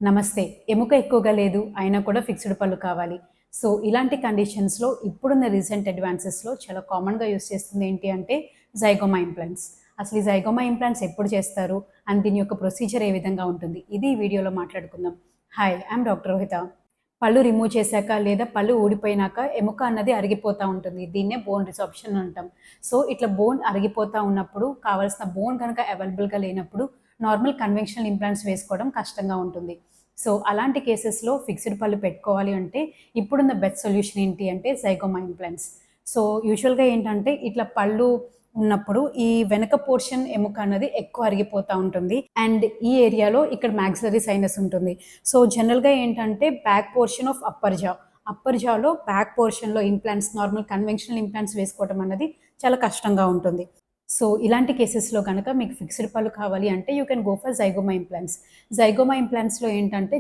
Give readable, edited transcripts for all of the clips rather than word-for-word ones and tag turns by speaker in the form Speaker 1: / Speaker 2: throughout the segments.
Speaker 1: నమస్తే. ఎముక ఎక్కువగా లేదు. అయినా కూడా ఫిక్స్డ్ పళ్ళు కావాలి. సో, ఇలాంటి కండిషన్స్‌లో ఇప్పుడున్న రీసెంట్ అడ్వాన్సెస్‌లో చాలా కామన్‌గా యూజ్ చేస్తుంది ఏంటి అంటే జైగోమా ఇంప్లాంట్స్. అసలు ఈ జైగోమా ఇంప్లాంట్స్ ఎప్పుడు చేస్తారు? అండ్ దీని యొక్క ప్రొసీజర్ ఏ విధంగా ఉంటుంది? ఇది ఈ వీడియోలో మాట్లాడుకుందాం. హాయ్! I'm doctor Rohitha. పళ్ళు రిమూవ్ చేశాక లేదా పళ్ళు ఊడిపోయినాక ఎముక అన్నది అరిగిపోతా ఉంటుంది. దీన్నే బోన్ రిసార్ప్షన్ అంటాం. సో, ఇట్లా బోన్ అరిగిపోతా ఉన్నప్పుడు కావాల్సిన బోన్ గనక అవైలబుల్‌గా లేనప్పుడు నార్మల్ కన్వెన్షనల్ ఇంప్లాంట్స్ వేసుకోవడం కష్టంగా ఉంటుంది. సో, అలాంటి కేసెస్‌లో ఫిక్స్డ్ పళ్ళు పెట్టుకోవాలి అంటే ఇప్పుడున్న బెస్ట్ సొల్యూషన్ ఏంటి అంటే జైగోమా ఇంప్లాంట్స్. సో, యూజువల్‌గా ఏంటంటే ఇట్లా పళ్ళు ఉన్నప్పుడు ఈ వెనక పోర్షన్ ఎముక అన్నది ఎక్కువ అరిగిపోతా ఉంటుంది. అండ్ ఈ ఏరియాలో ఇక్కడ మాక్సిలరీ సైనస్ ఉంటుంది. సో, జనరల్‌గా ఏంటంటే బ్యాక్ పోర్షన్ ఆఫ్ అప్పర్ జాలో బ్యాక్ పోర్షన్‌లో ఇంప్లాంట్స్ నార్మల్ కన్వెన్షనల్ ఇంప్లాంట్స్ వేసుకోవడం అన్నది చాలా కష్టంగా ఉంటుంది. సో, ఇలాంటి కేసెస్‌లో గనక మీకు ఫిక్స్డ్ పళ్ళు కావాలి అంటే you can go for zygoma implants. Zygoma ఇంప్లాంట్స్‌లో ఏంటంటే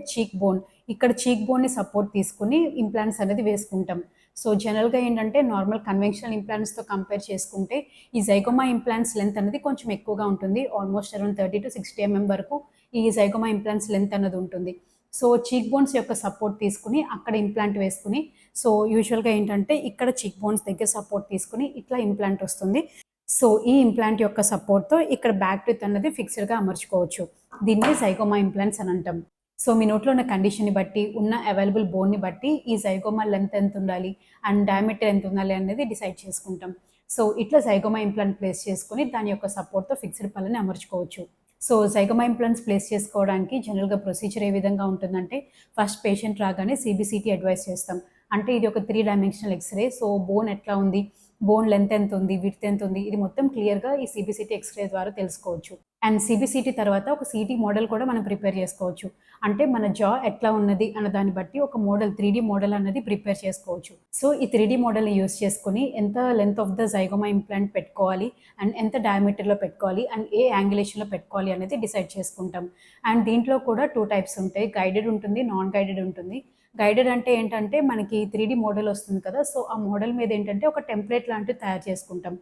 Speaker 1: ఇక్కడ చీక్ బోన్‌ని సపోర్ట్ తీసుకొని ఇంప్లాంట్స్ అనేది వేసుకుంటాం. సో, జనరల్‌గా ఏంటంటే నార్మల్ కన్వెన్షనల్ ఇంప్లాంట్స్‌తో కంపేర్ చేసుకుంటే ఈ జైగోమా ఇంప్లాంట్స్ లెంత్ అనేది కొంచెం ఎక్కువగా ఉంటుంది. ఆల్మోస్ట్ అరౌండ్ 30-60 వరకు ఈ జైగోమా ఇంప్లాంట్స్ లెంత్ అన్నది ఉంటుంది. సో, చీక్ బోన్స్ యొక్క సపోర్ట్ తీసుకొని అక్కడ ఇంప్లాంట్ వేసుకొని సో, యూజువల్‌గా ఏంటంటే ఇక్కడ చీక్ బోన్స్ దగ్గర సపోర్ట్ తీసుకొని ఇట్లా ఇంప్లాంట్ వస్తుంది. సో, ఈ ఇంప్లాంట్ యొక్క సపోర్ట్‌తో ఇక్కడ బ్యాక్ టీత్ అన్నది ఫిక్స్డ్‌గా అమర్చుకోవచ్చు. దీన్నే జైగోమా ఇంప్లాంట్స్ అని అంటాం. సో, మీ నోట్లో ఉన్న కండిషన్‌ని బట్టి, ఉన్న అవైలబుల్ బోన్‌ని బట్టి ఈ జైగోమా లెంత్ ఎంత ఉండాలి అండ్ డయామీటర్ ఎంత ఉండాలి అనేది డిసైడ్ చేసుకుంటాం. సో, ఇట్లా జైగోమా ఇంప్లాంట్ ప్లేస్ చేసుకొని దాని యొక్క సపోర్ట్‌తో ఫిక్స్డ్ పళ్ళని అమర్చుకోవచ్చు. సో, జైగోమా ఇంప్లాంట్స్ ప్లేస్ చేసుకోవడానికి జనరల్‌గా ప్రొసీజర్ ఏ విధంగా ఉంటుందంటే ఫస్ట్ పేషెంట్ రాగానే సీబీసీటీ అడ్వైస్ చేస్తాం. అంటే ఇది ఒక 3 డైమెన్షనల్ ఎక్స్‌రే. సో, బోన్ ఎట్లా ఉంది, బోన్ లెంత్ ఎంత ఉంది, విడ్త్ ఎంత ఉంది, ఇది మొత్తం క్లియర్‌గా ఈ సీబీసీటీ ఎక్స్‌రే ద్వారా తెలుసుకోవచ్చు. అండ్ సీబీసీటీ తర్వాత ఒక సీటీ మోడల్ కూడా మనం ప్రిపేర్ చేసుకోవచ్చు. అంటే మన జా ఎట్లా ఉన్నది అన్న దాన్ని బట్టి ఒక మోడల్ 3డీ మోడల్ అన్నది ప్రిపేర్ చేసుకోవచ్చు. సో, ఈ 3డీ మోడల్‌ని యూజ్ చేసుకొని ఎంత length of the zygoma implant పెట్టుకోవాలి అండ్ ఎంత డయామీటర్‌లో పెట్టుకోవాలి అండ్ ఏ యాంగులేషన్‌లో పెట్టుకోవాలి అనేది డిసైడ్ చేసుకుంటాం. అండ్ దీంట్లో కూడా 2 టైప్స్ ఉంటాయి. గైడెడ్ ఉంటుంది, నాన్ గైడెడ్ ఉంటుంది. గైడెడ్ అంటే ఏంటంటే మనకి 3డీ మోడల్ వస్తుంది కదా! సో, ఆ మోడల్ మీద ఏంటంటే ఒక టెంప్లేట్ లాంటిది తయారు చేసుకుంటాం.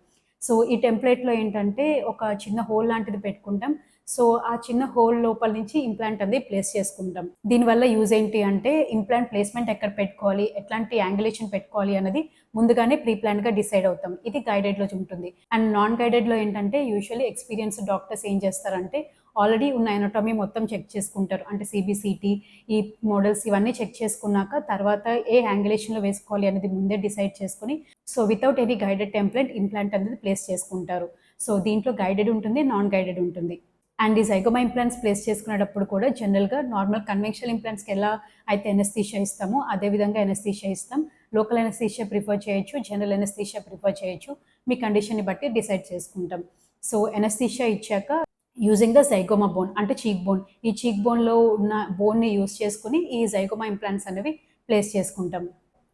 Speaker 1: సో, ఈ టెంప్లేట్‌లో ఏంటంటే ఒక చిన్న హోల్ లాంటిది పెట్టుకుంటాం. సో, ఆ చిన్న హోల్ లోపల నుంచి ఇంప్లాంట్ అనేది ప్లేస్ చేసుకుంటాం. దీనివల్ల యూజ్ ఏంటి అంటే ఇంప్లాంట్ ప్లేస్‌మెంట్ ఎక్కడ పెట్టుకోవాలి, ఎట్లాంటి యాంగులేషన్ పెట్టుకోవాలి అన్నది ముందుగానే ప్రీ ప్లాన్డ్‌గా డిసైడ్ అవుతాం. ఇది గైడెడ్‌లో ఉంటుంది. అండ్ నాన్ గైడెడ్‌లో ఏంటంటే యూజువల్లీ ఎక్స్‌పీరియన్స్డ్ డాక్టర్స్ ఏం చేస్తారంటే ఆల్రెడీ ఉన్న ఎనాటమీ మొత్తం చెక్ చేసుకుంటారు. అంటే సీబీసీటీ, ఈ మోడల్స్ ఇవన్నీ చెక్ చేసుకున్నాక తర్వాత ఏ యాంగులేషన్‌లో వేసుకోవాలి అనేది ముందే డిసైడ్ చేసుకొని so, without any guided template implant అనేది ప్లేస్ చేసుకుంటారు. సో, దీంట్లో గైడెడ్ ఉంటుంది, నాన్ గైడెడ్ ఉంటుంది. అండ్ ఈ జైగోమా ఇంప్లాంట్స్ ప్లేస్ చేసుకునేటప్పుడు కూడా జనరల్‌గా నార్మల్ కన్వెన్షనల్ ఇంప్లాంట్స్‌కి ఎలా అయితే ఎనస్థీషియా ఇస్తామో అదే విధంగా ఎనస్థీషియా ఇస్తాం. లోకల్ ఎనస్థీషియా ప్రిఫర్ చేయొచ్చు, జనరల్ ఎనస్థీషియా ప్రిఫర్ చేయొచ్చు. మీ కండిషన్‌ని బట్టి డిసైడ్ చేసుకుంటాం. సో, ఎనస్థీషియా ఇచ్చాక యూజింగ్ ద జైగోమా బోన్ అంటే చీక్ బోన్. ఈ చీక్ బోన్‌లో ఉన్న బోన్‌ని యూజ్ చేసుకొని ఈ జైగోమా ఇంప్లాంట్స్ అనేవి ప్లేస్ చేసుకుంటాం.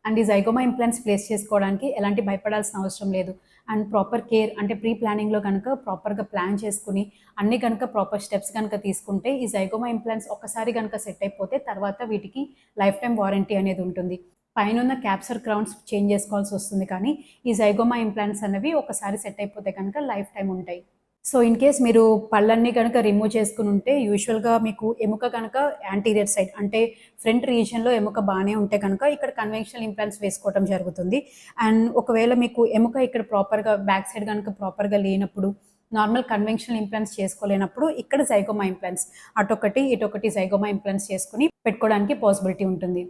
Speaker 1: అండ్ ఈ జైగోమా ఇంప్లాంట్స్ ప్లేస్ చేసుకోవడానికి ఎలాంటి భయపడాల్సిన అవసరం లేదు. అండ్ ప్రాపర్ కేర్ అంటే ప్రీ ప్లానింగ్‌లో గనక ప్రాపర్‌గా ప్లాన్ చేసుకొని అన్నీ గనక ప్రాపర్ స్టెప్స్ గనక తీసుకుంటే ఈ జైగోమా ఇంప్లాంట్స్ ఒక్కసారి గనక సెట్ అయిపోతే తర్వాత వీటికి లైఫ్ టైమ్ వారంటీ అనేది ఉంటుంది. పైనున్న క్యాప్సర్ క్రౌన్స్ చేంజ్ చేసుకోవాల్సి వస్తుంది కానీ ఈ జైగోమా ఇంప్లాంట్స్ అనేవి ఒకసారి సెట్ అయిపోతే కనుక లైఫ్ టైమ్ ఉంటాయి. సో, ఇన్ కేస్ మీరు పళ్ళన్నీ గనక రిమూవ్ చేసుకొని ఉంటే యూజువల్‌గా మీకు ఎముక గనక యాంటీరియర్ సైడ్ అంటే ఫ్రంట్ రీజియన్‌లో ఎముక బానే ఉంటే కనుక ఇక్కడ కన్వెన్షనల్ ఇంప్లాంట్స్ వేసుకోవటం జరుగుతుంది. అండ్ ఒకవేళ మీకు ఎముక ఇక్కడ ప్రాపర్‌గా బ్యాక్ సైడ్ గనక ప్రాపర్‌గా లేనప్పుడు నార్మల్ కన్వెన్షనల్ ఇంప్లాంట్స్ చేసుకోలేనప్పుడు ఇక్కడ జైగోమా ఇంప్లాంట్స్ అటొకటి, ఇటొకటి జైగోమా ఇంప్లాంట్స్ చేసుకొని పెట్టుకోవడానికి పాసిబిలిటీ ఉంటుంది.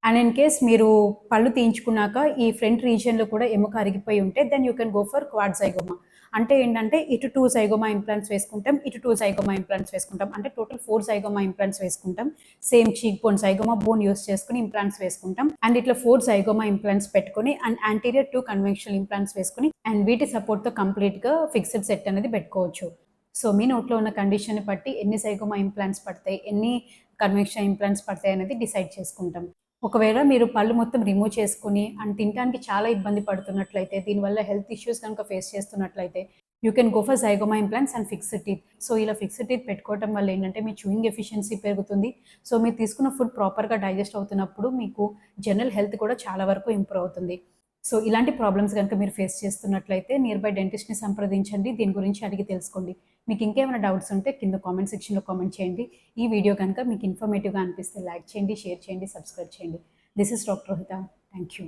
Speaker 1: అండ్ ఇన్ కేస్ మీరు పళ్ళు తీయించుకున్నాక ఈ ఫ్రంట్ రీజియన్‌లో కూడా ఎముక అరిగిపోయి ఉంటే then you can go for quad zygoma. అంటే ఏంటంటే ఇటు 2 జైగోమా ఇంప్లాంట్స్ వేసుకుంటాం. ఇటు 2 జైగోమా ఇంప్లాంట్స్ వేసుకుంటాం. అంటే టోటల్ 4 జైగోమా ఇంప్లాంట్స్ వేసుకుంటాం. Same చీక్ bone zygoma bone use చేసుకొని ఇంప్లాంట్స్ వేసుకుంటాం. అండ్ ఇట్లా 4 జైగోమా ఇంప్లాంట్స్ పెట్టుకొని అండ్ యాంటీరియర్ 2 కన్వెన్షనల్ ఇంప్లాంట్స్ వేసుకొని అండ్ వీటి సపోర్ట్‌తో కంప్లీట్‌గా ఫిక్స్డ్ సెట్ అనేది పెట్టుకోవచ్చు. సో, మీ నోట్లో ఉన్న కండిషన్‌ని బట్టి ఎన్ని జైగోమా ఇంప్లాంట్స్ పడతాయి, ఎన్ని కన్వెన్షనల్ ఇంప్లాంట్స్ పడతాయి అనేది డిసైడ్ చేసుకుంటాం. ఒకవేళ మీరు పళ్ళు మొత్తం రిమూవ్ చేసుకొని అండ్ తినటానికి చాలా ఇబ్బంది పడుతున్నట్లయితే, దీనివల్ల హెల్త్ ఇష్యూస్ కనుక ఫేస్ చేస్తున్నట్లయితే, you can go for zygoma implants and fixed teeth. So, ఇలా ఫిక్స్డ్ టీత్ పెట్టుకోవటం వల్ల ఏంటంటే మీ చూయింగ్ ఎఫిషియన్సీ పెరుగుతుంది. సో, మీరు తీసుకున్న ఫుడ్ ప్రాపర్‌గా డైజెస్ట్ అవుతున్నప్పుడు మీకు జనరల్ హెల్త్ కూడా చాలా వరకు ఇంప్రూవ్ అవుతుంది. సో ఇలాంటి ప్రాబ్లమ్స్ కనుక మీరు ఫేస్ చేస్తున్నట్లయితే నియర్ బై డెంటిస్ట్ని సంప్రదించండి, దీని గురించి అడిగి తెలుసుకోండి. మీకు ఇంకేమైనా డౌట్స్ ఉంటే కింద కామెంట్ సెక్షన్లో కామెంట్ చేయండి. ఈ వీడియో కనుక మీకు ఇన్ఫర్మేటివ్గా అనిపిస్తే లైక్ చేయండి, షేర్ చేయండి, సబ్స్క్రైబ్ చేయండి. This is doctor Rohitha. Thank you.